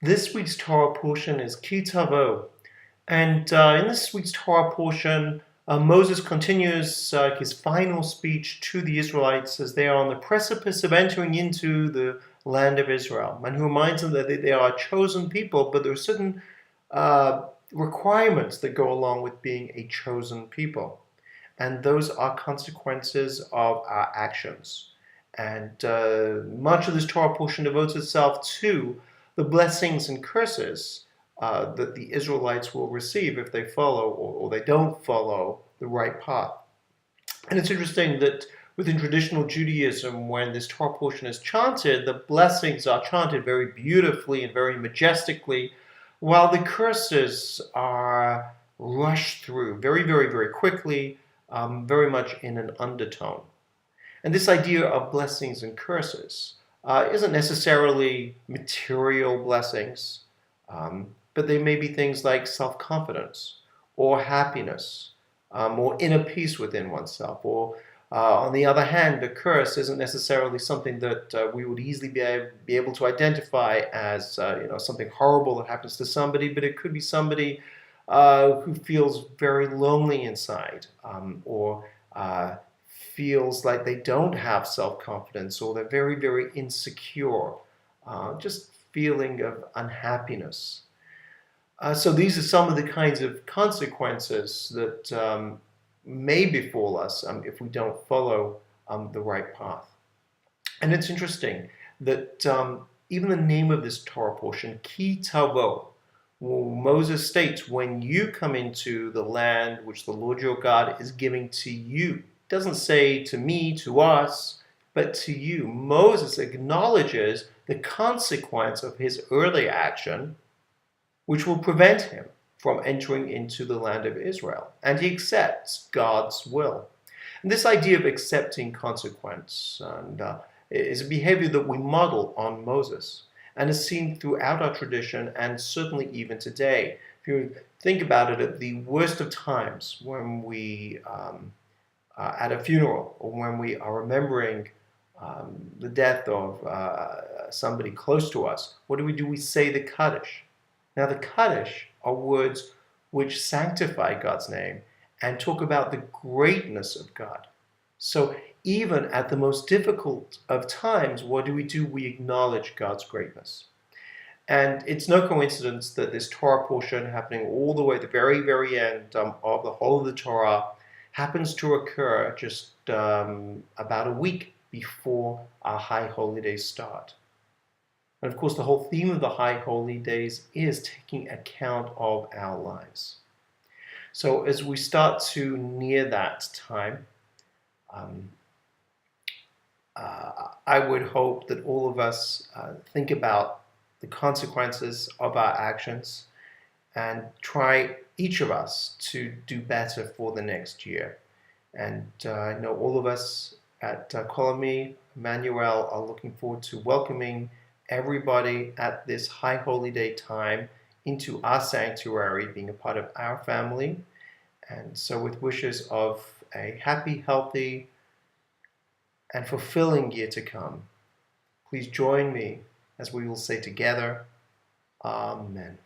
This week's Torah portion is Tavo, and in this week's Torah portion, Moses continues his final speech to the Israelites as they are on the precipice of entering into the land of Israel, and he reminds them that they are a chosen people, but there are certain requirements that go along with being a chosen people, and those are consequences of our actions. And much of this Torah portion devotes itself to the blessings and curses that the Israelites will receive if they follow or they don't follow the right path. And it's interesting that within traditional Judaism, when this Torah portion is chanted, the blessings are chanted very beautifully and very majestically, while the curses are rushed through very, very, very quickly, very much in an undertone. And this idea of blessings and curses isn't necessarily material blessings, but they may be things like self-confidence or happiness or inner peace within oneself. Or on the other hand, a curse isn't necessarily something that we would easily be able to identify as something horrible that happens to somebody, but it could be somebody who feels very lonely inside or feels like they don't have self-confidence or they're very, very insecure, just feeling of unhappiness. So these are some of the kinds of consequences that may befall us if we don't follow the right path. And it's interesting that even the name of this Torah portion, Ki Tavo, Moses states, when you come into the land which the Lord your God is giving to you. It doesn't say to me, to us, but to you. Moses acknowledges the consequence of his early action, which will prevent him from entering into the land of Israel. And he accepts God's will. And this idea of accepting consequence is a behavior that we model on Moses and is seen throughout our tradition and certainly even today. If you think about it, at the worst of times, when we at a funeral or when we are remembering the death of somebody close to us, what do? We say the Kaddish. Now, the Kaddish are words which sanctify God's name and talk about the greatness of God. So even at the most difficult of times, what do? We acknowledge God's greatness. And it's no coincidence that this Torah portion, happening all the way at the very, very end of the whole of the Torah, happens to occur just about a week before our High Holy Days start. And of course, the whole theme of the High Holy Days is taking account of our lives. So as we start to near that time, I would hope that all of us think about the consequences of our actions and try, each of us, to do better for the next year. And I know all of us at Kolami, Emmanuel, are looking forward to welcoming everybody at this High Holy Day time into our sanctuary, being a part of our family. And so with wishes of a happy, healthy, and fulfilling year to come, please join me as we will say together, Amen.